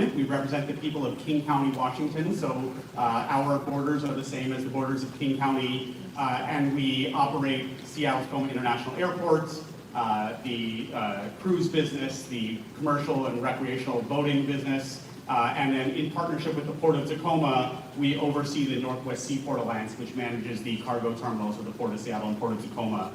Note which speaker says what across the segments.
Speaker 1: government. We represent the people of King County, Washington, so our borders are the same as the borders of King County, and we operate Seattle-Tacoma International Airport, the cruise business, the commercial and recreational boating business, and then in partnership with the Port of Tacoma, we oversee the Northwest Seaport Alliance, which manages the cargo terminals of the Port of Seattle and Port of Tacoma.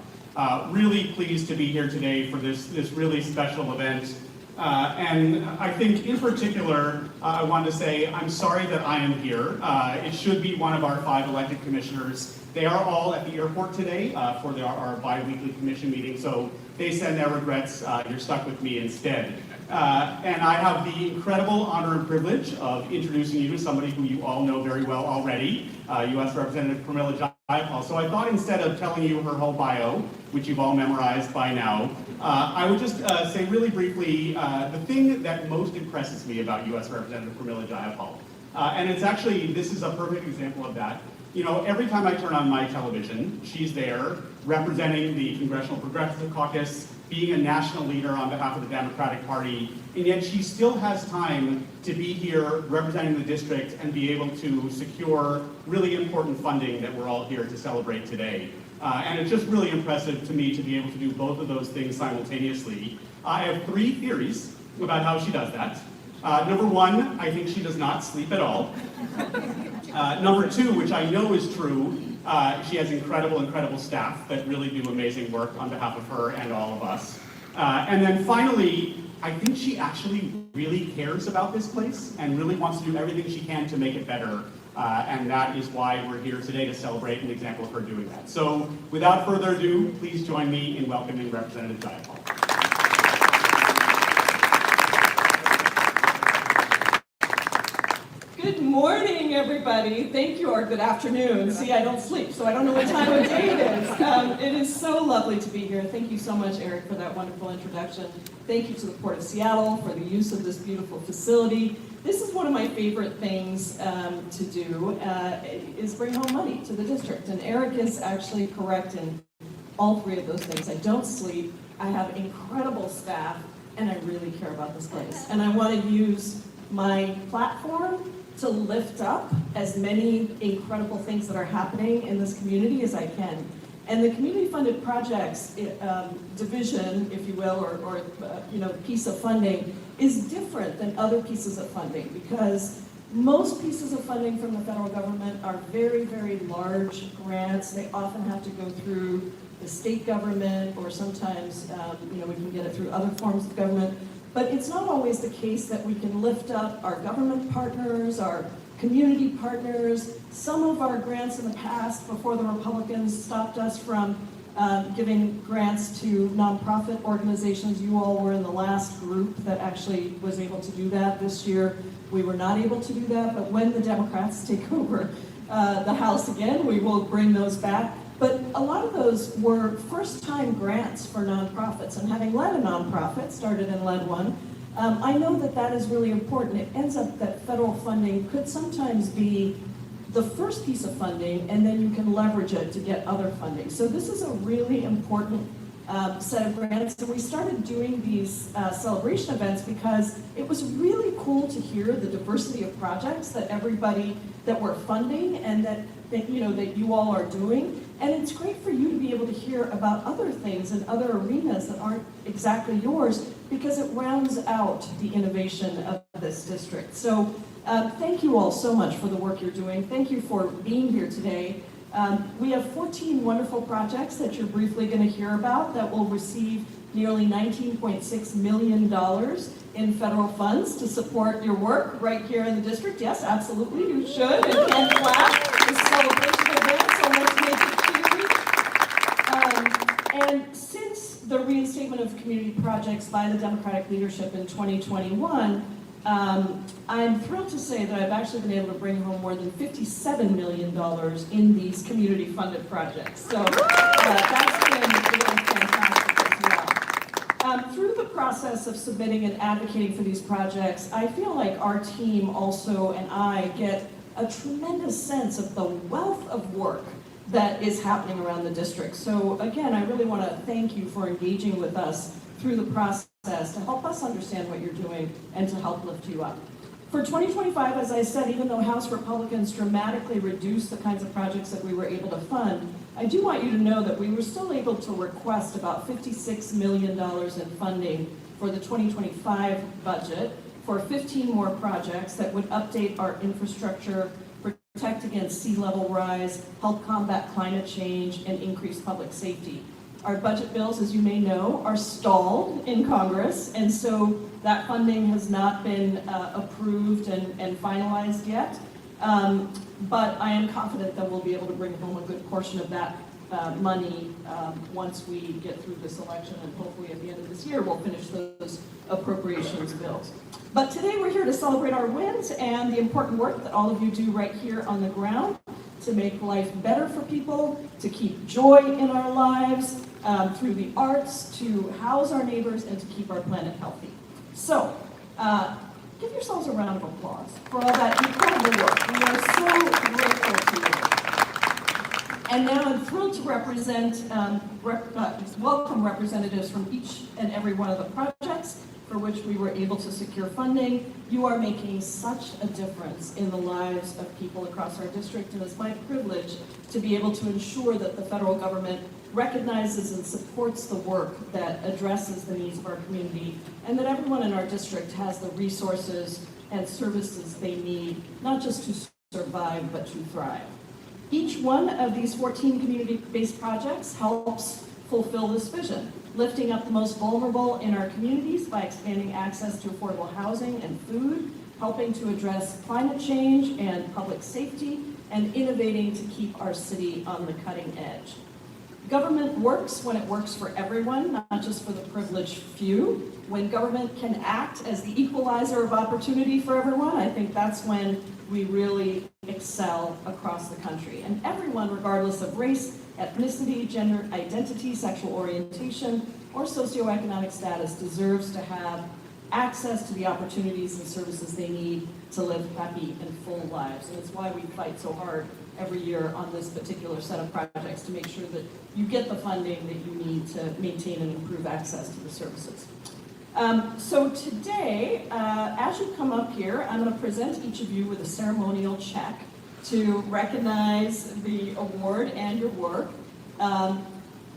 Speaker 1: Really pleased to be here today for this really special event. And I think in particular, I want to say I'm sorry that I am here. It should be one of our 5 elected commissioners. They are all at the airport today for our bi-weekly commission meeting, so they send their regrets. You're stuck with me instead. And I have the incredible honor and privilege of introducing you to somebody who you all know very well already, U.S. Representative Pramila Jayapal. So I thought instead of telling you her whole bio, which you've all memorized by now, I would just say really briefly the thing that most impresses me about U.S. Representative Pramila Jayapal. And it's actually, this is a perfect example of that. You know, every time I turn on my television, she's there representing the Congressional Progressive Caucus, being a national leader on behalf of the Democratic Party, and yet she still has time to be here representing the district and be able to secure really important funding that we're all here to celebrate today. And it's just really impressive to me to be able to do both of those things simultaneously. I have 3 theories about how she does that. Number 1, I think she does not sleep at all. Number 2, which I know is true, she has incredible staff that really do amazing work on behalf of her and all of us. And then finally, I think she actually really cares about this place and really wants to do everything she can to make it better. And that is why we're here today to celebrate an example of her doing that. So without further ado, please join me in welcoming Representative Jayapal.
Speaker 2: Good morning, everybody. Thank you, or good afternoon. See, I don't sleep, so I don't know what time of day it is. It is so lovely to be here. Thank you so much, Eric, for that wonderful introduction. Thank you to the Port of Seattle for the use of this beautiful facility. This is one of my favorite things to do, is bring home money to the district. And Eric is actually correct in all 3 of those things. I don't sleep, I have incredible staff, and I really care about this place. And I want to use my platform to lift up as many incredible things that are happening in this community as I can. And the community funded projects division, if you will, or piece of funding is different than other pieces of funding because most pieces of funding from the federal government are very large grants. They often have to go through the state government, or sometimes we can get it through other forms of government. But it's not always the case that we can lift up our government partners, our community partners. Some of our grants in the past, before the Republicans stopped us from giving grants to nonprofit organizations, you all were in the last group that actually was able to do that. This year, we were not able to do that, but when the Democrats take over the House again, we will bring those back. But a lot of those were first-time grants for nonprofits, and having led a nonprofit, started and led one, I know that that is really important. It ends up that federal funding could sometimes be the first piece of funding, and then you can leverage it to get other funding. So this is a really important set of grants, and we started doing these celebration events because it was really cool to hear the diversity of projects that everybody that we're funding and that you all are doing. And it's great for you to be able to hear about other things and other arenas that aren't exactly yours because it rounds out the innovation of this district. So thank you all so much for the work you're doing. Thank you for being here today. We have 14 wonderful projects that you're briefly going to hear about that will receive nearly $19.6 million in federal funds to support your work right here in the district. Yes, absolutely, you should and clap. This celebration event, so let's make it huge. And since the reinstatement of community projects by the Democratic leadership in 2021, I'm thrilled to say that I've actually been able to bring home more than $57 million in these community-funded projects. So that's been really fantastic as well. Through the process of submitting and advocating for these projects, I feel like our team also and I get a tremendous sense of the wealth of work that is happening around the district. So again, I really want to thank you for engaging with us through the process to help us understand what you're doing and to help lift you up. For 2025, as I said, even though House Republicans dramatically reduced the kinds of projects that we were able to fund, I do want you to know that we were still able to request about $56 million in funding for the 2025 budget for 15 more projects that would update our infrastructure, protect against sea level rise, help combat climate change, and increase public safety. Our budget bills, as you may know, are stalled in Congress, and so that funding has not been approved and finalized yet. But I am confident that we'll be able to bring home a good portion of that money once we get through this election, and hopefully at the end of this year we'll finish those appropriations bills. But today we're here to celebrate our wins and the important work that all of you do right here on the ground to make life better for people, to keep joy in our lives through the arts, to house our neighbors, and to keep our planet healthy. So, give yourselves a round of applause for all that incredible work. We are so grateful to you. And now I'm thrilled to welcome representatives from each and every one of the projects for which we were able to secure funding. You are making such a difference in the lives of people across our district, and it's my privilege to be able to ensure that the federal government recognizes and supports the work that addresses the needs of our community, and that everyone in our district has the resources and services they need, not just to survive, but to thrive. Each one of these 14 community-based projects helps fulfill this vision, lifting up the most vulnerable in our communities by expanding access to affordable housing and food, helping to address climate change and public safety, and innovating to keep our city on the cutting edge. Government works when it works for everyone, not just for the privileged few. When government can act as the equalizer of opportunity for everyone, I think that's when we really excel across the country. And everyone, regardless of race, ethnicity, gender identity, sexual orientation, or socioeconomic status, deserves to have access to the opportunities and services they need to live happy and full lives. And it's why we fight so hard every year on this particular set of projects to make sure that you get the funding that you need to maintain and improve access to the services. So today, as you come up here, I'm going to present each of you with a ceremonial check to recognize the award and your work.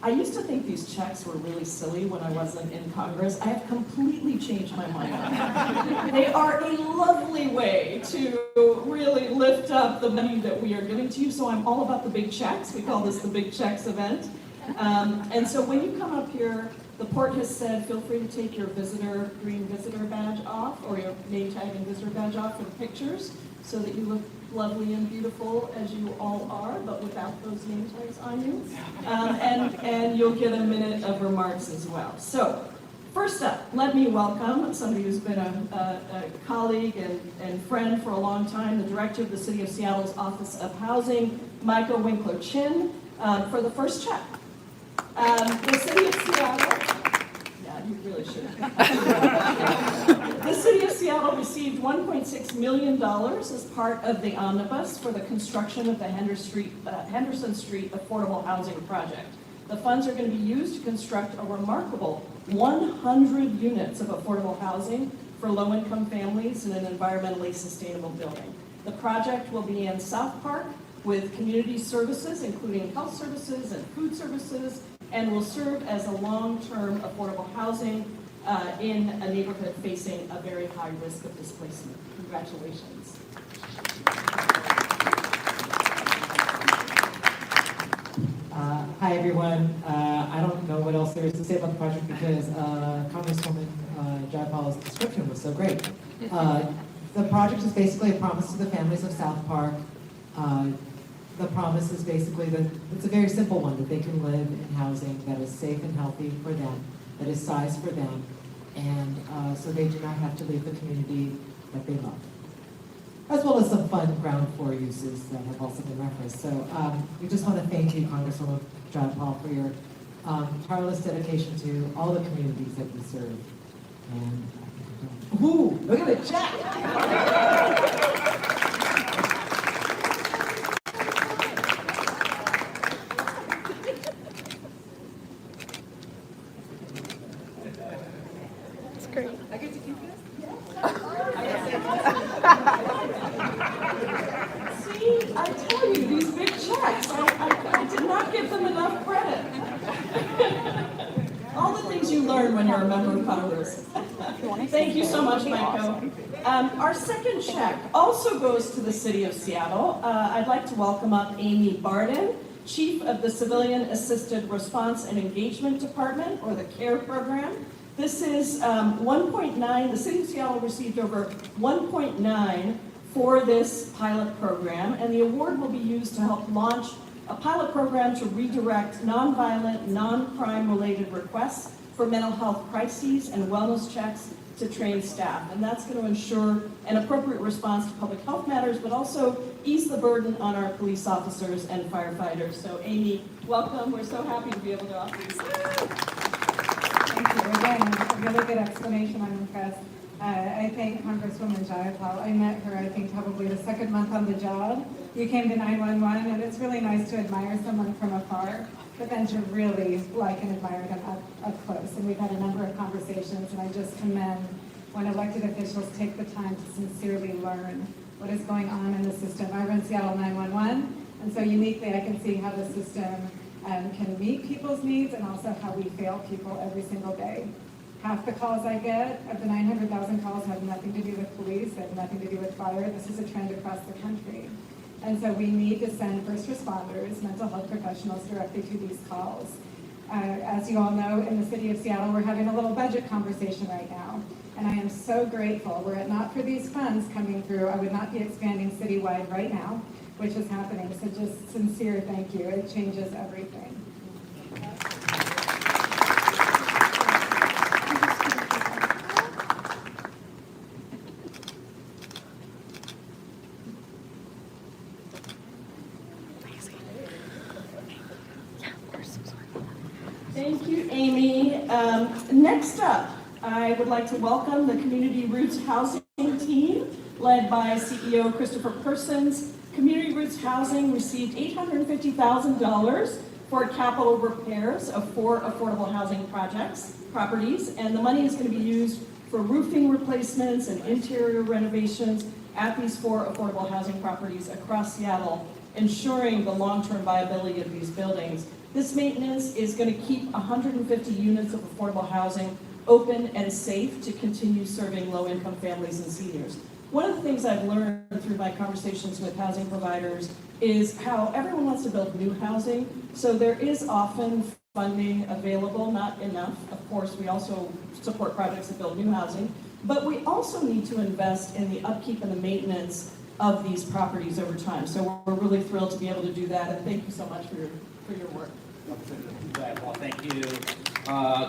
Speaker 2: I used to think these checks were really silly when I wasn't in Congress. I have completely changed my mind on that. They are a lovely way to really lift up the money that we are giving to you, so I'm all about the big checks. We call this the Big Checks event. And so when you come up here, the port has said, feel free to take your green visitor badge off, or your name tag and visitor badge off for the pictures, so that you look lovely and beautiful as you all are, but without those name tags on you. And you'll get a minute of remarks as well. So, first up, let me welcome somebody who's been a colleague and friend for a long time, the director of the City of Seattle's Office of Housing, Michael Winkler-Chin, for the first check. The City of Seattle, yeah, you really should. The City of Seattle received $1.6 million as part of the omnibus for the construction of the Henderson Street Affordable Housing Project. The funds are going to be used to construct a remarkable 100 units of affordable housing for low-income families in an environmentally sustainable building. The project will be in South Park with community services, including health services and food services, and will serve as a long-term affordable housing in a neighborhood facing a very high risk of displacement. Congratulations.
Speaker 3: Hi, everyone. I don't know what else there is to say about the project because Congresswoman Jayapal's description was so great. The project is basically a promise to the families of South Park. The promise is basically that it's a very simple one, that they can live in housing that is safe and healthy for them, that is sized for them, and so they do not have to leave the community that they love. As well as some fun ground floor uses that have also been referenced. So we just want to thank you, Congresswoman Jayapal, for your tireless dedication to all the communities that you serve. And ooh, look at the check!
Speaker 2: Our second check also goes to the City of Seattle. I'd like to welcome up Amy Barden, Chief of the Civilian Assisted Response and Engagement Department, or the CARE program. This is 1.9, the City of Seattle received over 1.9 for this pilot program, and the award will be used to help launch a pilot program to redirect nonviolent, non-crime related requests for mental health crises and wellness checks to train staff. And that's going to ensure an appropriate response to public health matters, but also ease the burden on our police officers and firefighters. So Amy, welcome. We're so happy to be able to offer you.
Speaker 4: Thank you. Again, a really good explanation. I'm impressed. I thank Congresswoman Jayapal. I met her, I think, probably the second month on the job. You came to 911, and it's really nice to admire someone from afar, but then to really like and admire them up close. And we've had a number of conversations, and I just commend when elected officials take the time to sincerely learn what is going on in the system. I run Seattle 911, and so uniquely I can see how the system can meet people's needs and also how we fail people every single day. Half the calls I get of the 900,000 calls have nothing to do with police, have nothing to do with fire. This is a trend across the country. And so we need to send first responders, mental health professionals directly to these calls. As you all know, in the City of Seattle, we're having a little budget conversation right now. And I am so grateful. Were it not for these funds coming through, I would not be expanding citywide right now, which is happening. So just sincere thank you. It changes everything.
Speaker 2: Thank you, Amy. Next up, I would like to welcome the Community Roots Housing team, led by CEO Christopher Persons. Community Roots Housing received $850,000 for capital repairs of 4 affordable housing properties, and the money is going to be used for roofing replacements and interior renovations at these 4 affordable housing properties across Seattle, ensuring the long-term viability of these buildings. This maintenance is going to keep 150 units of affordable housing open and safe to continue serving low-income families and seniors. One of the things I've learned through my conversations with housing providers is how everyone wants to build new housing, so there is often funding available, not enough. Of course, we also support projects that build new housing, but we also need to invest in the upkeep and the maintenance of these properties over time. So we're really thrilled to be able to do that, and thank you so much for your work.
Speaker 5: Well, thank you.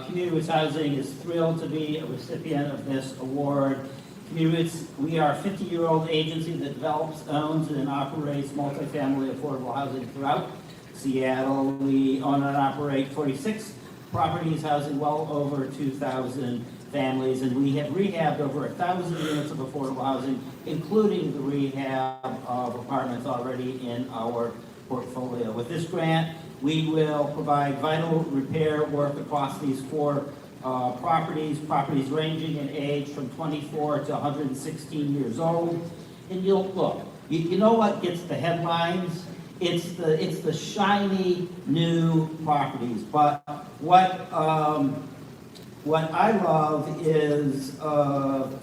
Speaker 5: Community Roots Housing is thrilled to be a recipient of this award. Community Roots, we are a 50-year-old agency that develops, owns, and operates multifamily affordable housing throughout Seattle. We own and operate 46 properties housing well over 2,000 families, and we have rehabbed over 1,000 units of affordable housing, including the rehab of apartments already in our portfolio. With this grant, we will provide vital repair work across these 4 properties ranging in age from 24 to 116 years old. And you'll look, you know what gets the headlines? It's the shiny new properties. But what I love is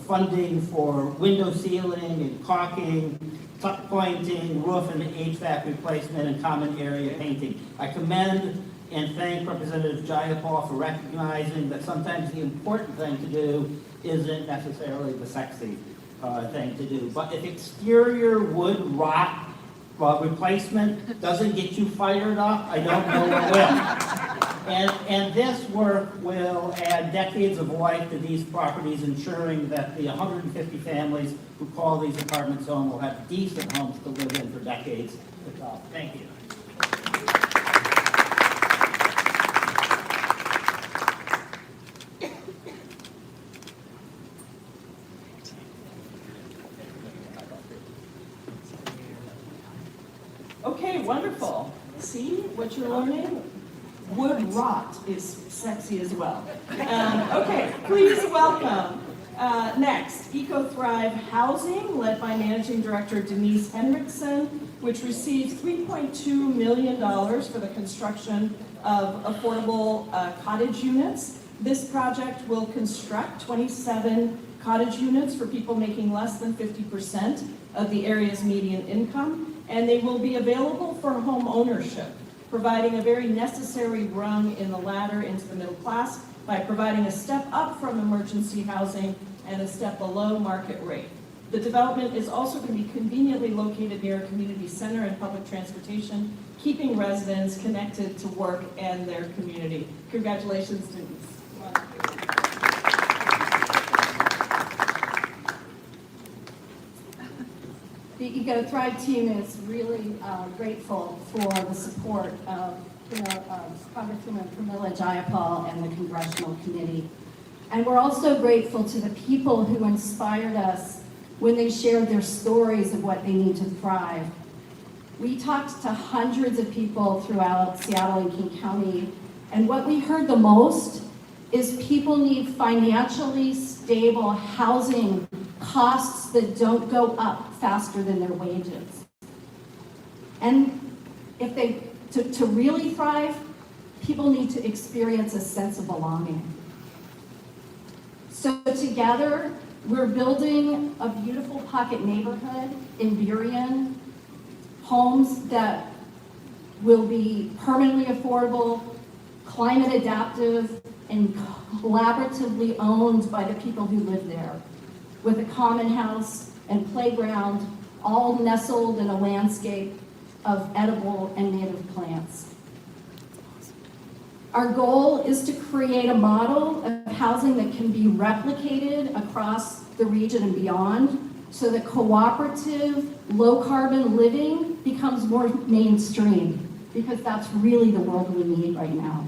Speaker 5: funding for window sealing and caulking, tuck pointing, roof and HVAC replacement, and common area painting. I commend and thank Representative Jayapal for recognizing that sometimes the important thing to do isn't necessarily the sexy thing to do. But if exterior wood rot replacement doesn't get you fired up, I don't know what will. And this work will add decades of life to these properties, ensuring that the 150 families who call these apartments home will have decent homes to live in for decades to come. Thank you.
Speaker 2: Okay, wonderful. See what you're learning? Wood rot is sexy as well. Okay, please welcome next, Eco Thrive Housing, led by Managing Director Denise Henriksen, which received $3.2 million for the construction of affordable cottage units. This project will construct 27 cottage units for people making less than 50% of the area's median income, and they will be available for home ownership, providing a very necessary rung in the ladder into the middle class by providing a step up from emergency housing and a step below market rate. The development is also going to be conveniently located near a community center and public transportation, keeping residents connected to work and their community. Congratulations, students.
Speaker 6: The Eco Thrive team is really grateful for the support of Congresswoman Pramila Jayapal and the Congressional Committee. And we're also grateful to the people who inspired us when they shared their stories of what they need to thrive. We talked to hundreds of people throughout Seattle and King County, and what we heard the most is people need financially stable housing costs that don't go up faster than their wages. And if to really thrive, people need to experience a sense of belonging. So together, we're building a beautiful pocket neighborhood in Burien, homes that will be permanently affordable, climate adaptive, and collaboratively owned by the people who live there, with a common house and playground, all nestled in a landscape of edible and native plants. Our goal is to create a model of housing that can be replicated across the region and beyond, so that cooperative, low-carbon living becomes more mainstream, because that's really the world we need right now.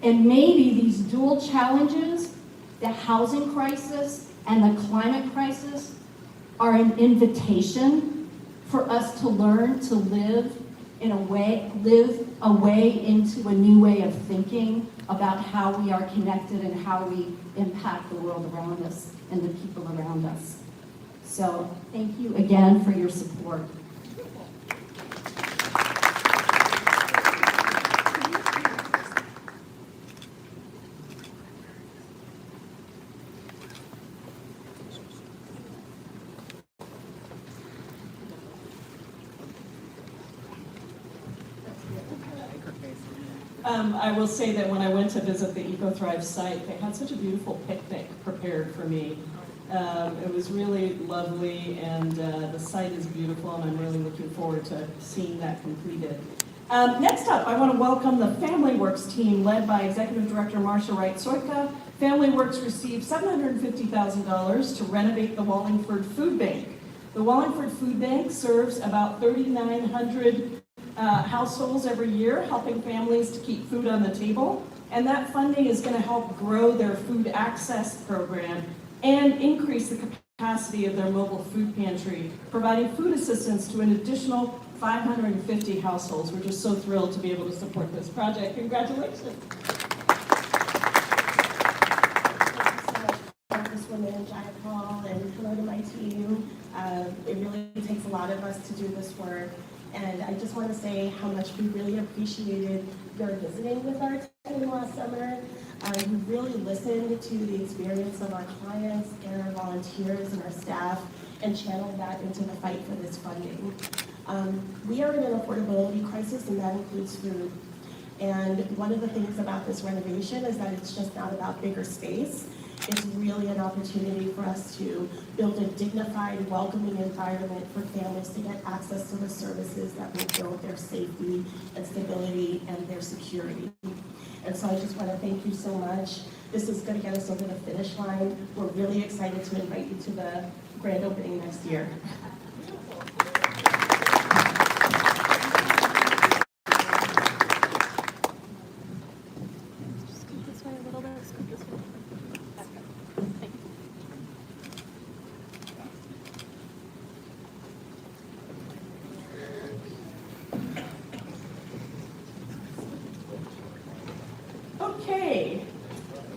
Speaker 6: And maybe these dual challenges, the housing crisis and the climate crisis, are an invitation for us to learn to live a way into a new way of thinking about how we are connected and how we impact the world around us and the people around us. So thank you again for your support.
Speaker 2: I will say that when I went to visit the Eco Thrive site, they had such a beautiful picnic prepared for me. It was really lovely, and the site is beautiful, and I'm really looking forward to seeing that completed. Next up, I want to welcome the Family Works team led by Executive Director Marsha Wright-Soika. Family Works received $750,000 to renovate the Wallingford Food Bank. The Wallingford Food Bank serves about 3,900 households every year, helping families to keep food on the table. And that funding is going to help grow their food access program and increase the capacity of their mobile food pantry, providing food assistance to an additional 550 households. We're just so thrilled to be able to support this project. Congratulations.
Speaker 7: Congresswoman Jayapal, and hello to my team. It really takes a lot of us to do this work. And I just want to say how much we really appreciated your visiting with our team last summer. You really listened to the experience of our clients and our volunteers and our staff and channeled that into the fight for this funding. We are in an affordability crisis, and that includes food. And one of the things about this renovation is that it's just not about bigger space. It's really an opportunity for us to build a dignified, welcoming environment for families to get access to the services that will build their safety and stability and their security. And so I just want to thank you so much. This is going to get us over the finish line. We're really excited to invite you to the grand opening next year.
Speaker 2: Okay,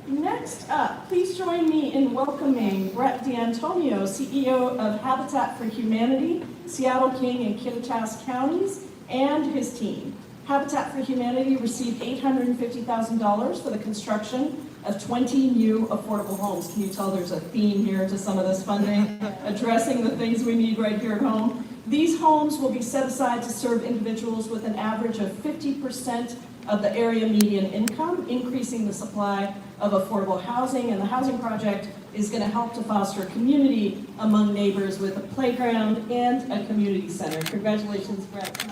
Speaker 2: next up, please join me in welcoming Brett D'Antonio, CEO of Habitat for Humanity, Seattle, King, and Kittitas counties, and his team. Habitat for Humanity received $850,000 for the construction of 20 new affordable homes. Can you tell there's a theme here to some of this funding, addressing the things we need right here at home? These homes will be set aside to serve individuals with an average of 50% of the area median income, increasing the supply of affordable housing. And the housing project is going to help to foster community among neighbors with a playground and a community center. Congratulations, Brett.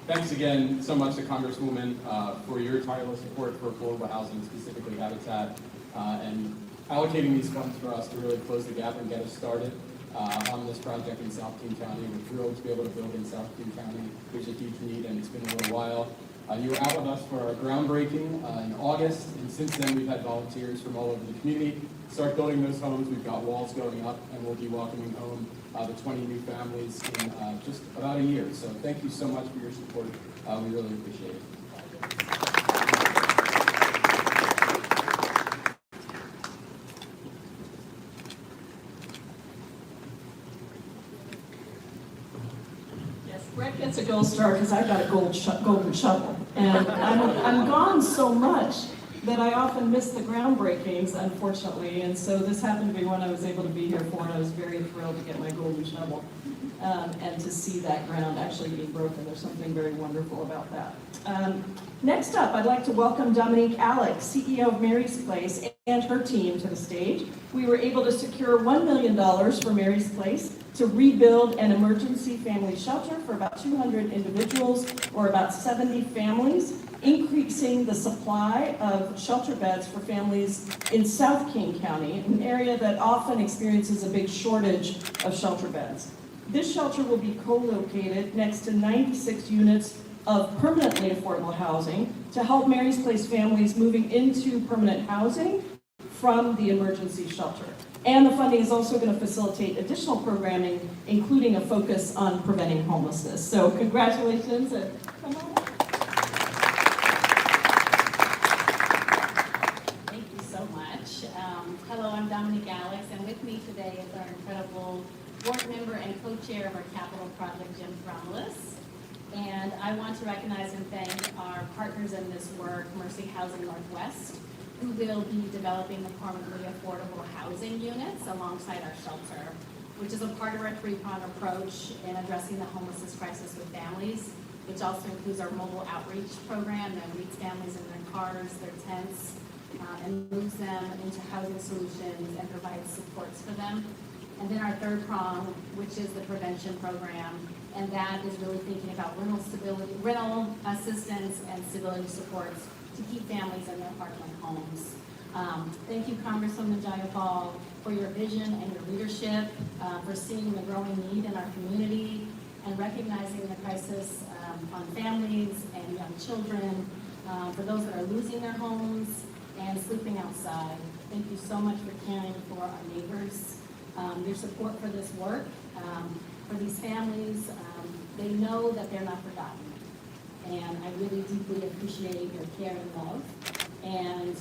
Speaker 8: Thanks again so much to Congresswoman for your tireless support for affordable housing, specifically Habitat, and allocating these funds for us to really close the gap and get us started on this project in South King County. We're thrilled to be able to build in South King County. There's a huge need, and it's been a little while. You were out with us for our groundbreaking in August, and since then we've had volunteers from all over the community start building those homes. We've got walls going up, and we'll be welcoming home the 20 new families in just about a year. So thank you so much for your support. We really appreciate it.
Speaker 2: Yes, Brett gets a gold star because I got a golden shovel. And I'm gone so much that I often miss the groundbreakings, unfortunately. And so this happened to be one I was able to be here for, and I was very thrilled to get my golden shovel and to see that ground actually being broken. There's something very wonderful about that. Next up, I'd like to welcome Dominique Alex, CEO of Mary's Place, and her team to the stage. We were able to secure $1 million for Mary's Place to rebuild an emergency family shelter for about 200 individuals, or about 70 families, increasing the supply of shelter beds for families in South King County, an area that often experiences a big shortage of shelter beds. This shelter will be co-located next to 96 units of permanently affordable housing to help Mary's Place families moving into permanent housing from the emergency shelter. And the funding is also going to facilitate additional programming, including a focus on preventing homelessness. So congratulations. And come on up.
Speaker 9: Thank you so much. Hello, I'm Dominique Alex, and with me today is our incredible board member and co-chair of our capital project, Jim Pramila. And I want to recognize and thank our partners in this work, Mercy Housing Northwest, who will be developing the permanently affordable housing units alongside our shelter, which is a part of our three-pronged approach in addressing the homelessness crisis with families, which also includes our mobile outreach program that meets families in their cars, their tents, and moves them into housing solutions and provides supports for them. And then our third prong, which is the prevention program, and that is really thinking about rental assistance and stability supports to keep families in their apartment homes. Thank you, Congresswoman Jayapal, for your vision and your leadership, for seeing the growing need in our community and recognizing the crisis on families and young children, for those that are losing their homes and sleeping outside. Thank you so much for caring for our neighbors. Your support for this work, for these families, they know that they're not forgotten. And I really deeply appreciate your care and love. And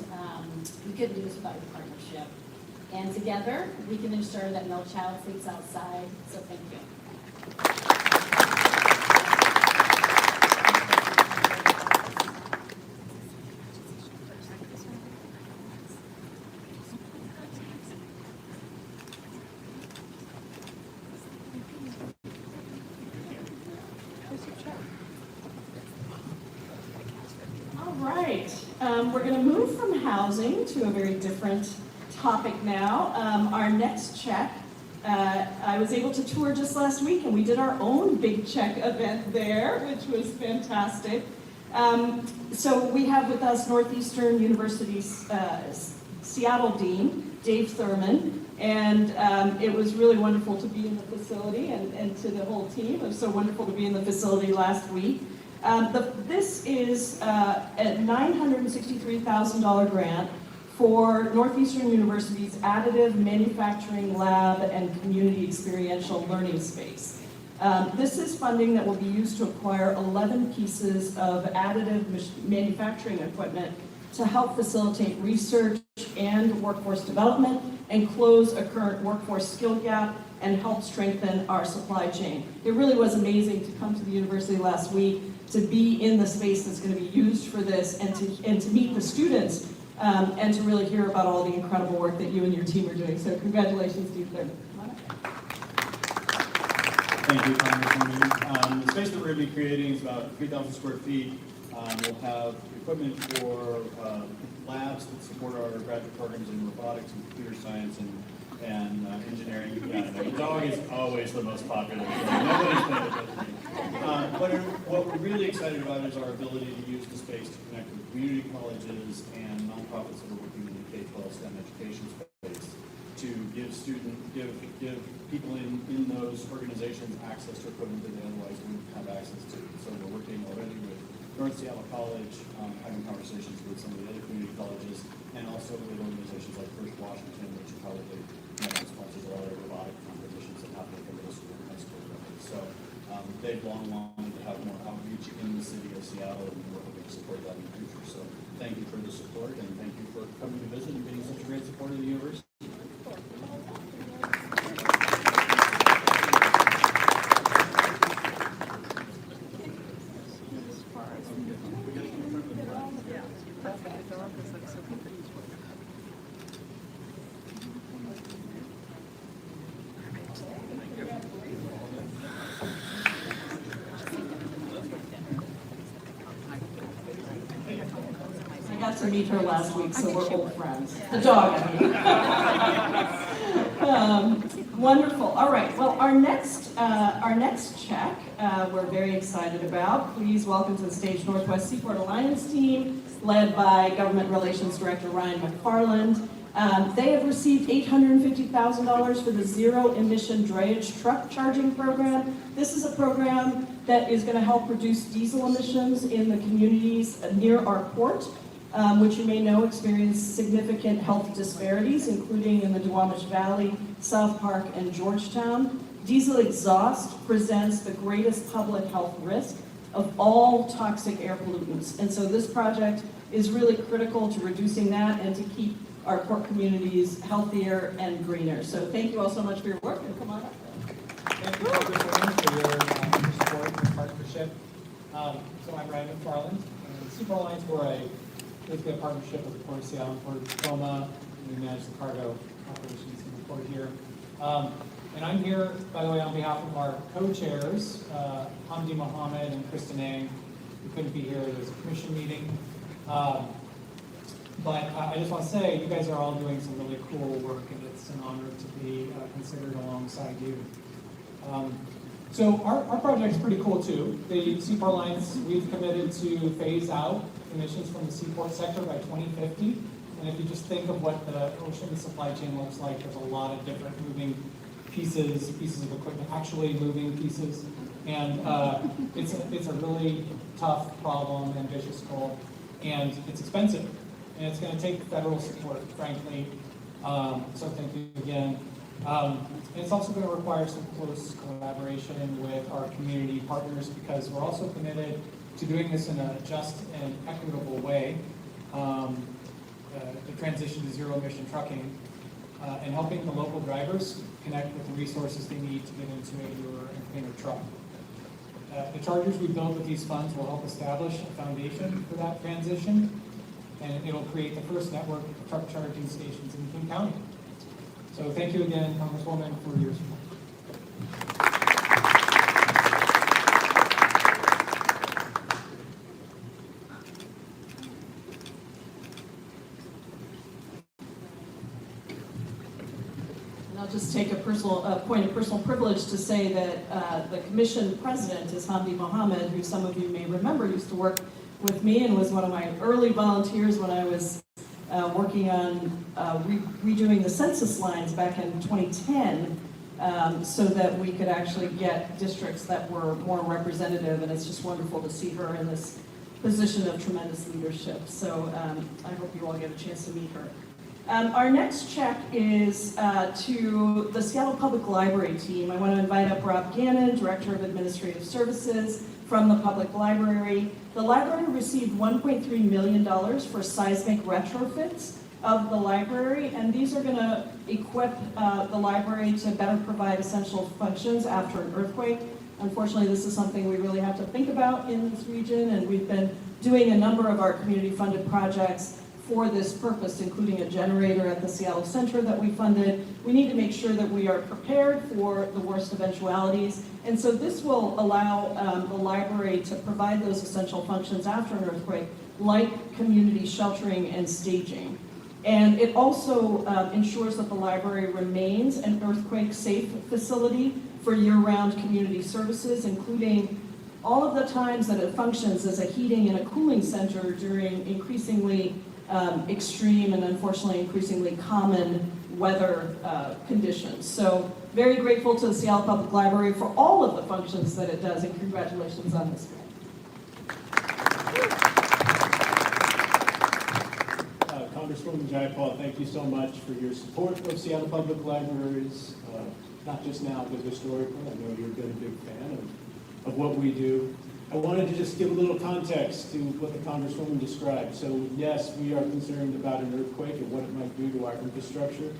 Speaker 9: we couldn't do this without your partnership. And together, we can ensure that no child sleeps outside. So thank you.
Speaker 2: We're going to move from housing to a very different topic now. Our next check, I was able to tour just last week, and we did our own Big Check event there, which was fantastic. So we have with us Northeastern University's Seattle Dean, Dave Thurman, and it was really wonderful to be in the facility, and to the whole team. It was so wonderful to be in the facility last week. This is a $963,000 grant for Northeastern University's Additive Manufacturing Lab and Community Experiential Learning Space. This is funding that will be used to acquire 11 pieces of additive manufacturing equipment to help facilitate research and workforce development and close a current workforce skill gap and help strengthen our supply chain. It really was amazing to come to the university last week, to be in the space that's going to be used for this, and to meet the students, and to really hear about all the incredible work that you and your team are doing. So congratulations to you there.
Speaker 10: Thank you, Congresswoman. The space that we're going to be creating is about 3,000 square feet. We'll have equipment for labs that support our graduate programs in robotics and computer science and engineering. Yeah, the dog is always the most popular thing. Nobody's paying attention. What we're really excited about is our ability to use the space to connect with community colleges and nonprofits that are working in the K-12 STEM education space, to give people in those organizations access to equipment that they otherwise wouldn't have access to. So we're working already with North Seattle College, having conversations with some of the other community colleges, and also with organizations like First Washington, which probably sponsors a lot of robotic competitions that happen at middle school and high school levels. So they've long wanted to have more outreach in the city of Seattle, and we're hoping to support that in the future. So thank you for the support, and thank you for coming to visit and being such a great supporter of the university.
Speaker 2: I got to meet her last week, so we're old friends. The dog, I mean. Wonderful. All right. Well, our next check, we're very excited about. Please welcome to the stage Northwest Seaport Alliance team, led by Government Relations Director Ryan McFarland. They have received $850,000 for the Zero Emission Drayage Truck Charging Program. This is a program that is going to help reduce diesel emissions in the communities near our port, which you may know experience significant health disparities, including in the Duwamish Valley, South Park, and Georgetown. Diesel exhaust presents the greatest public health risk of all toxic air pollutants. And so this project is really critical to reducing that and to keep our port communities healthier and greener. So thank you all so much for your work, and come on up.
Speaker 11: Thank you, Congresswoman, for your support and partnership. So I'm Ryan McFarland. Seaport Alliance, we're basically a partnership with the Port of Seattle and Port of Tacoma. We manage the cargo operations in the port here. And I'm here, by the way, on behalf of our co-chairs, Hamdi Mohammed and Kristen Ang, who couldn't be here. There's a commission meeting. But I just want to say, you guys are all doing some really cool work, and it's an honor to be considered alongside you. So our project's pretty cool too. The Seaport Alliance, we've committed to phase out emissions from the seaport sector by 2050. And if you just think of what the ocean supply chain looks like, there's a lot of different moving pieces of equipment, actually moving pieces. And it's a really tough problem, ambitious goal, and it's expensive. And it's going to take federal support, frankly. So thank you again. And it's also going to require some close collaboration with our community partners, because we're also committed to doing this in a just and equitable way, the transition to zero emission trucking, and helping the local drivers connect with the resources they need to get into a newer and cleaner truck. The chargers we build with these funds will help establish a foundation for that transition, and it'll create the first network of truck charging stations in King County. So thank you again, Congresswoman, for your support.
Speaker 2: And I'll just take a point of personal privilege to say that the commission president is Hamdi Mohammed, who some of you may remember used to work with me and was one of my early volunteers when I was working on redoing the census lines back in 2010, so that we could actually get districts that were more representative, and it's just wonderful to see her in this position of tremendous leadership. So I hope you all get a chance to meet her. Our next check is to the Seattle Public Library team. I want to invite up Rob Gannon, Director of Administrative Services from the Public Library. The library received $1.3 million for seismic retrofits of the library, and these are going to equip the library to better provide essential functions after an earthquake. Unfortunately, this is something we really have to think about in this region, and we've been doing a number of our community-funded projects for this purpose, including a generator at the Seattle Center that we funded. We need to make sure that we are prepared for the worst eventualities, and so this will allow the library to provide those essential functions after an earthquake, like community sheltering and staging. And it also ensures that the library remains an earthquake-safe facility for year-round community services, including all of the times that it functions as a heating and a cooling center during increasingly extreme and unfortunately increasingly common weather conditions. So very grateful to the Seattle Public Library for all of the functions that it does, and congratulations on this grant.
Speaker 10: Congresswoman Jayapal, thank you so much for your support of Seattle Public Libraries, not just now, but historically. I know you've been a big fan of what we do. I wanted to just give a little context to what the Congresswoman described. So yes, we are concerned about an earthquake and what it might do to our infrastructure,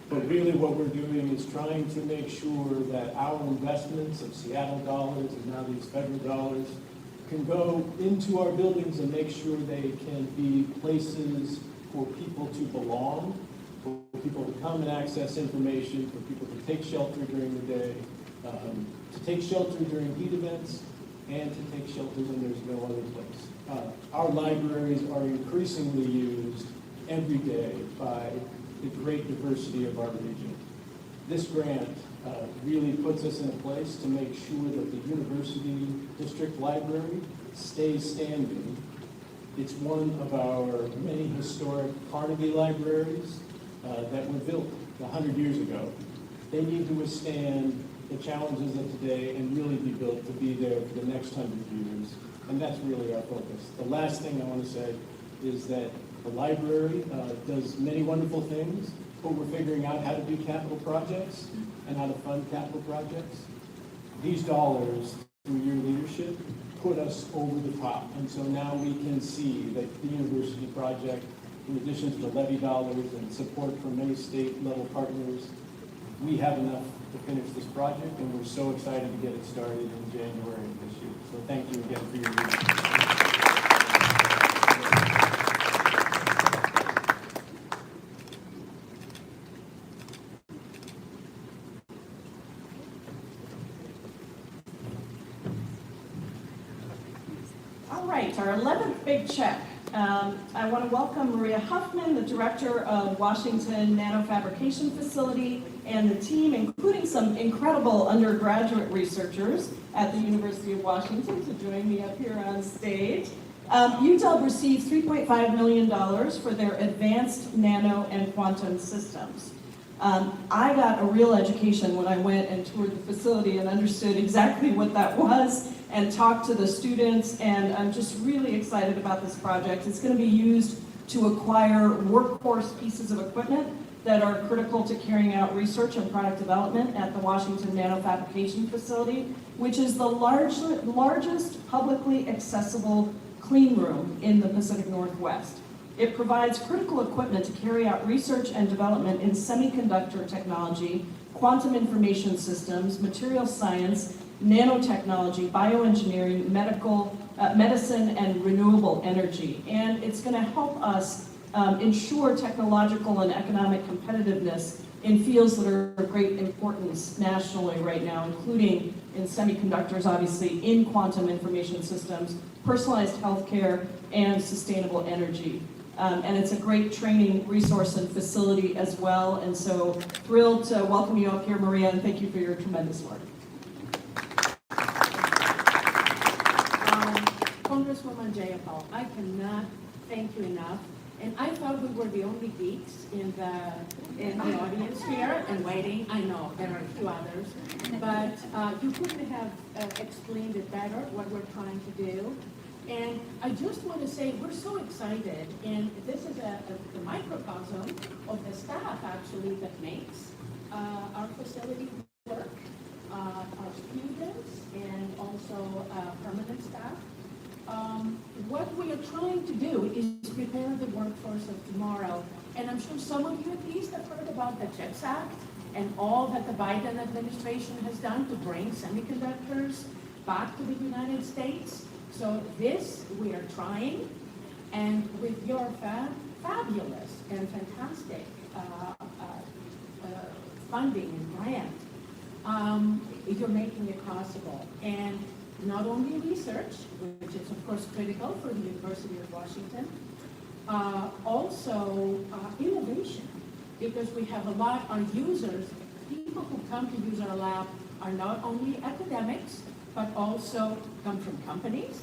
Speaker 10: but really what we're doing is trying to make sure that our investments of Seattle dollars and now these federal dollars can go into our buildings and make sure they can be places for people to belong, for people to come and access information, for people to take shelter during the day, to take shelter during heat events, and to take shelter when there's no other place. Our libraries are increasingly used every day by the great diversity of our region. This grant really puts us in a place to make sure that the University District Library stays standing. It's one of our many historic Carnegie libraries that were built 100 years ago. They need to withstand the challenges of today and really be built to be there for the next 100 years. And that's really our focus. The last thing I want to say is that the library does many wonderful things, but we're figuring out how to do capital projects and how to fund capital projects. These dollars, through your leadership, put us over the top. And so now we can see that the university project, in addition to the levy dollars and support from many state-level partners, we have enough to finish this project, and we're so excited to get it started in January of this year. So thank you again for your leadership.
Speaker 2: All right, our 11th big check. I want to welcome Maria Huffman, the director of Washington Nanofabrication Facility, and the team, including some incredible undergraduate researchers at the University of Washington, to join me up here on stage. UW received $3.5 million for their advanced nano and quantum systems. I got a real education when I went and toured the facility and understood exactly what that was and talked to the students, and I'm just really excited about this project. It's going to be used to acquire workhorse pieces of equipment that are critical to carrying out research and product development at the Washington Nanofabrication Facility, which is the largest publicly accessible clean room in the Pacific Northwest. It provides critical equipment to carry out research and development in semiconductor technology, quantum information systems, material science, nanotechnology, bioengineering, medicine, and renewable energy. And it's going to help us ensure technological and economic competitiveness in fields that are of great importance nationally right now, including in semiconductors, obviously, in quantum information systems, personalized healthcare, and sustainable energy. And it's a great training resource and facility as well. And so thrilled to welcome you up here, Maria, and thank you for your tremendous work.
Speaker 12: Congresswoman Jayapal, I cannot thank you enough. And I thought we were the only geeks in the audience here and waiting. I know there are a few others, but you couldn't have explained it better what we're trying to do. And I just want to say we're so excited, and this is a microcosm of the staff actually that makes our facility work, our students, and also permanent staff. What we are trying to do is prepare the workforce of tomorrow And I'm sure some of you at least have heard about the CHIPS Act and all that the Biden administration has done to bring semiconductors back to the United States. So this, we are trying, and with your fabulous and fantastic funding and grant, you're making it possible. And not only research, which is of course critical for the University of Washington, also innovation, because we have a lot, our users, people who come to use our lab are not only academics, but also come from companies.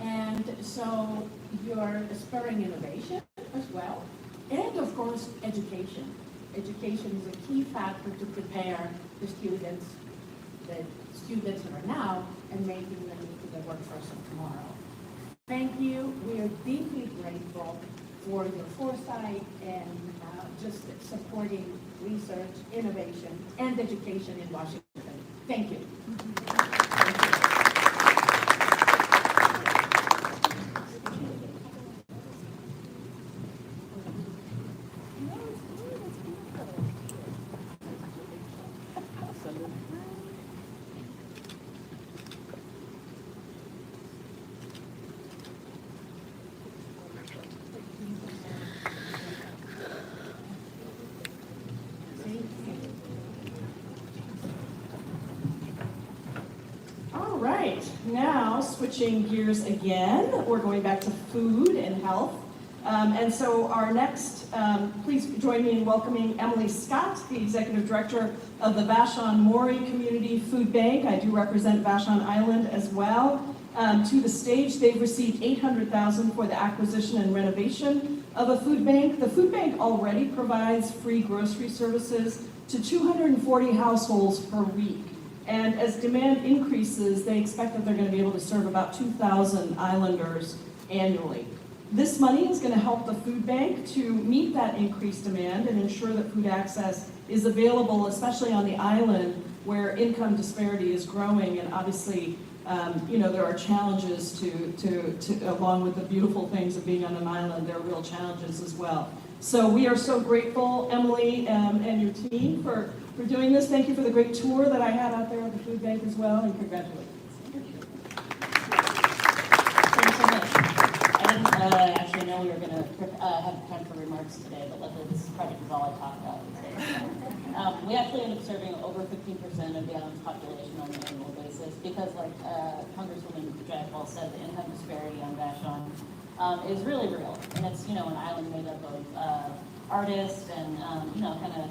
Speaker 12: And so you're spurring innovation as well. And of course, education. Education is a key factor to prepare the students that are now and making them into the workforce of tomorrow. Thank you. We are deeply grateful for your foresight and just supporting research, innovation, and education in Washington. Thank you.
Speaker 2: All right, now switching gears again, we're going back to food and health. And so our next, please join me in welcoming Emily Scott, the Executive Director of the Vashon Maury Community Food Bank. I do represent Vashon Island as well. To the stage, they've received $800,000 for the acquisition and renovation of a food bank. The food bank already provides free grocery services to 240 households per week. And as demand increases, they expect that they're going to be able to serve about 2,000 islanders annually. This money is going to help the food bank to meet that increased demand and ensure that food access is available, especially on the island where income disparity is growing. And obviously, there are challenges to along with the beautiful things of being on an island, there are real challenges as well. So we are so grateful, Emily, and your team for doing this. Thank you for the great tour that I had out there of the food bank as well, and congratulations.
Speaker 13: Thanks so much. I didn't actually know we were going to have time for remarks today, but luckily this project is all I talk about today. We actually end up serving over 15% of the island's population on an annual basis because, like Congresswoman Jayapal said, the income disparity on Vashon is really real. And it's, an island made up of artists and, kind of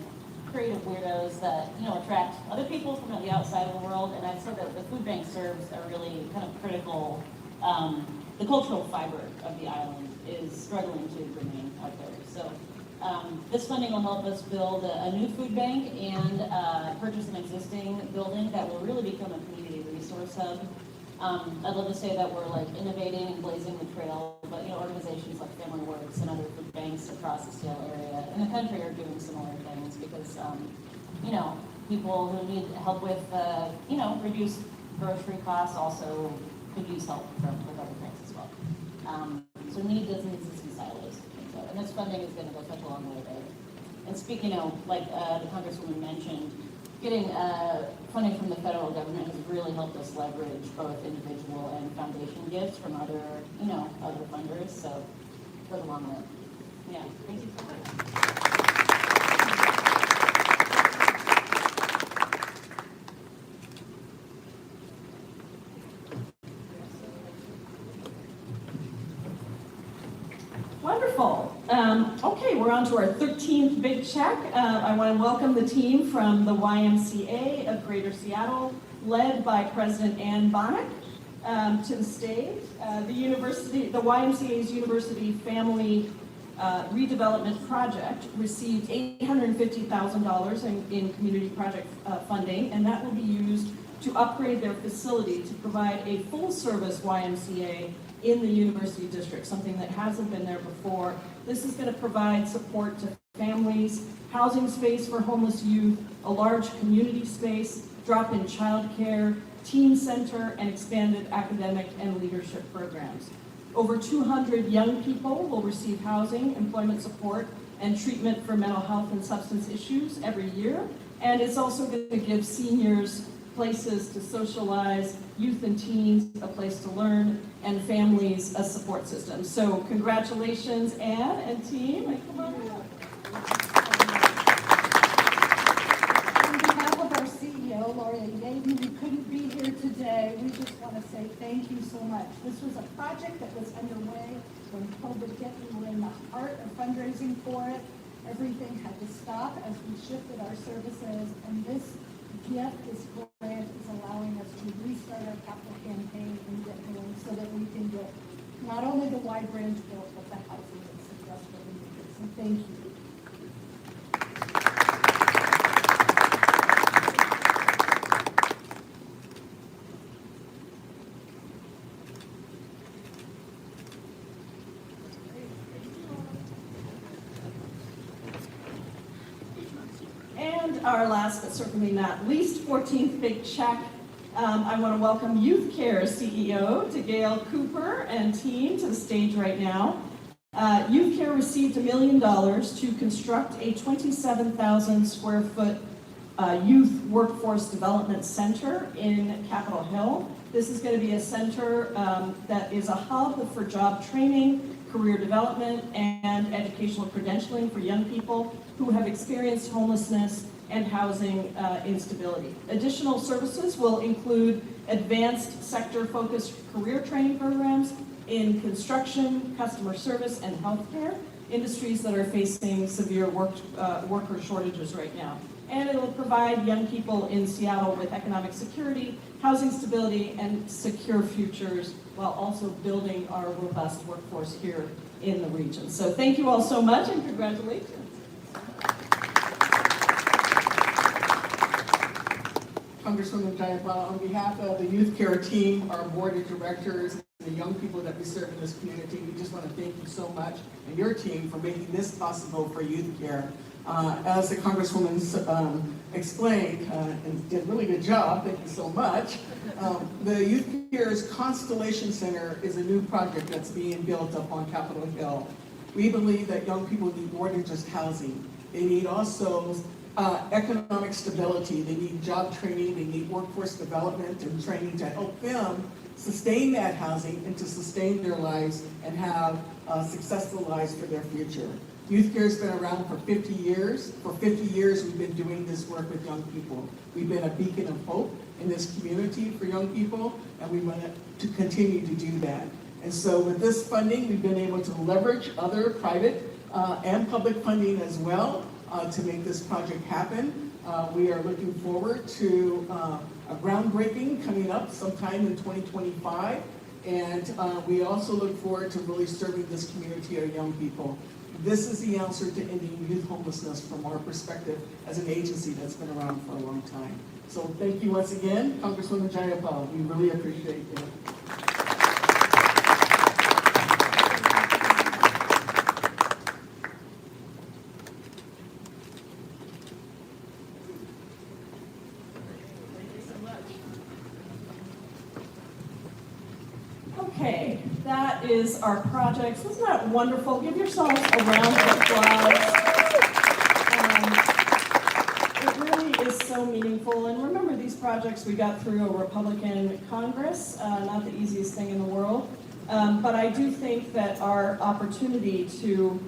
Speaker 13: creative weirdos that, attract other people from the outside of the world. And I'd say that the food bank serves a really kind of critical, the cultural fiber of the island is struggling to remain out there. So this funding will help us build a new food bank and purchase an existing building that will really become a community resource hub. I'd love to say that we're innovating and blazing the trail, but organizations like Family Works and other food banks across the Seattle area and the country are doing similar things because people who need help with reduced grocery costs also could use help with other things as well. So need doesn't exist in silos, and this funding is going to go such a long way there. And speaking of, the Congresswoman mentioned, getting funding from the federal government has really helped us leverage both individual and foundation gifts from other funders. So it goes a long way. Yeah, thank you so much.
Speaker 2: Wonderful. Okay, we're on to our 13th big check. I want to welcome the team from the YMCA of Greater Seattle, led by President Ann Bonnick, to the stage. The YMCA's University Family Redevelopment Project received $850,000 in community project funding, and that will be used to upgrade their facility to provide a full-service YMCA in the University District, something that hasn't been there before. This is going to provide support to families, housing space for homeless youth, a large community space, drop-in childcare, teen center, and expanded academic and leadership programs. Over 200 young people will receive housing, employment support, and treatment for mental health and substance issues every year. And it's also going to give seniors places to socialize, youth and teens a place to learn, and families a support system. So congratulations, Anne and team, and come on up.
Speaker 14: On behalf of our CEO, Lori Davey, who couldn't be here today, we just want to say thank you so much. This was a project that was underway when COVID hit. We were in the heart of fundraising for it. Everything had to stop as we shifted our services, and this gift, this grant, is allowing us to restart our capital campaign and get going so that we can get not only the wide range built, but the housing that's desperately needed. So thank you.
Speaker 2: And our last but certainly not least 14th big check, I want to welcome Youth Care CEO to Gail Cooper and team to the stage right now. Youth Care received $1 million to construct a 27,000 square foot youth workforce development center in Capitol Hill. This is going to be a center that is a hub for job training, career development, and educational credentialing for young people who have experienced homelessness and housing instability. Additional services will include advanced sector-focused career training programs in construction, customer service, and healthcare, industries that are facing severe worker shortages right now. And it will provide young people in Seattle with economic security, housing stability, and secure futures, while also building our robust workforce here in the region. So thank you all so much, and congratulations.
Speaker 15: Congresswoman Jayapal, on behalf of the Youth Care team, our board of directors, and the young people that we serve in this community, we just want to thank you so much and your team for making this possible for Youth Care. As the Congresswoman explained and did a really good job, thank you so much. The Youth Care's Constellation Center is a new project that's being built up on Capitol Hill. We believe that young people need more than just housing. They need also economic stability. They need job training. They need workforce development and training to help them sustain that housing and to sustain their lives and have successful lives for their future. Youth Care has been around for 50 years. For 50 years, we've been doing this work with young people. We've been a beacon of hope in this community for young people, and we want to continue to do that. And so with this funding, we've been able to leverage other private and public funding as well to make this project happen. We are looking forward to a groundbreaking coming up sometime in 2025. And we also look forward to really serving this community of young people. This is the answer to ending youth homelessness from our perspective as an agency that's been around for a long time. So thank you once again, Congresswoman Jayapal. We really appreciate it.
Speaker 2: Okay, that is our projects. Isn't that wonderful? Give yourselves a round of applause. It really is so meaningful. And remember, these projects we got through a Republican Congress, not the easiest thing in the world. But I do think that our opportunity to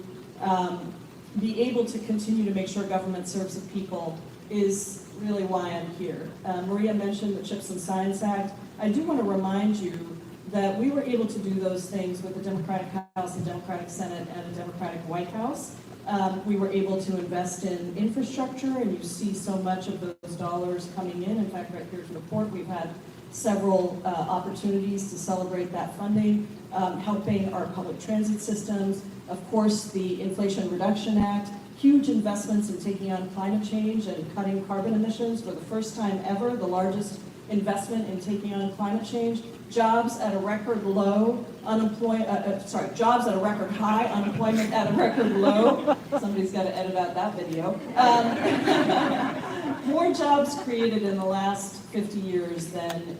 Speaker 2: be able to continue to make sure government serves the people is really why I'm here. Maria mentioned the CHIPS and Science Act. I do want to remind you that we were able to do those things with the Democratic House, the Democratic Senate, and the Democratic White House. We were able to invest in infrastructure, and you see so much of those dollars coming in. In fact, right here's the report. We've had several opportunities to celebrate that funding, helping our public transit systems. Of course, the Inflation Reduction Act, huge investments in taking on climate change and cutting carbon emissions for the first time ever, the largest investment in taking on climate change. Jobs at a record low, jobs at a record high, unemployment at a record low. Somebody's got to edit out that video. More jobs created in the last 50 years than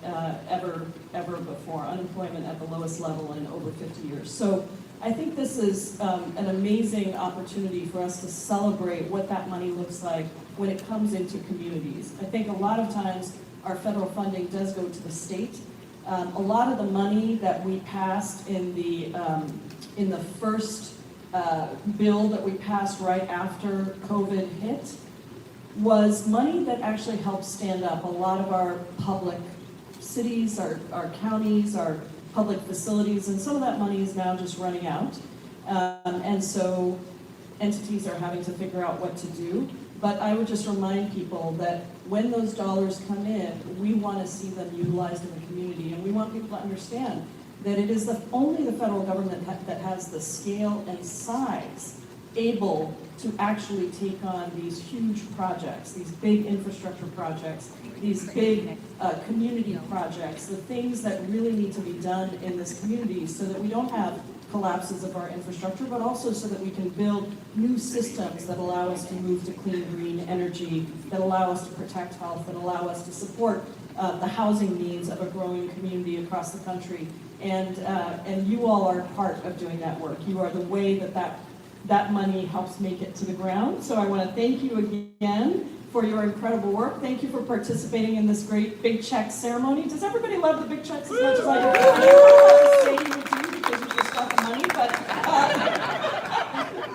Speaker 2: ever before. Unemployment at the lowest level in over 50 years. So I think this is an amazing opportunity for us to celebrate what that money looks like when it comes into communities. I think a lot of times our federal funding does go to the state. A lot of the money that we passed in the first bill that we passed right after COVID hit was money that actually helped stand up a lot of our public cities, our counties, our public facilities, and some of that money is now just running out. And so entities are having to figure out what to do. But I would just remind people that when those dollars come in, we want to see them utilized in the community, and we want people to understand that it is only the federal government that has the scale and size able to actually take on these huge projects, these big infrastructure projects, these big community projects, the things that really need to be done in this community so that we don't have collapses of our infrastructure, but also so that we can build new systems that allow us to move to clean, green energy, that allow us to protect health, that allow us to support the housing needs of a growing community across the country. And you all are part of doing that work. You are the way that money helps make it to the ground. So I want to thank you again for your incredible work. Thank you for participating in this great big check ceremony. Does everybody love the big checks as much as I do? I don't know how to say you do because you just got the money,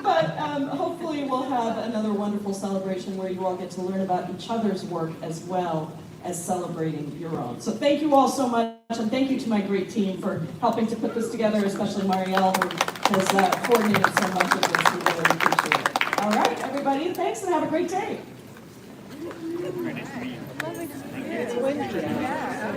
Speaker 2: but hopefully we'll have another wonderful celebration where you all get to learn about each other's work as well as celebrating your own. So thank you all so much, and thank you to my great team for helping to put this together, especially Marielle, who has coordinated so much of this. We really appreciate it. All right, everybody, thanks and have a great day.
Speaker 14: It's winter. Yeah.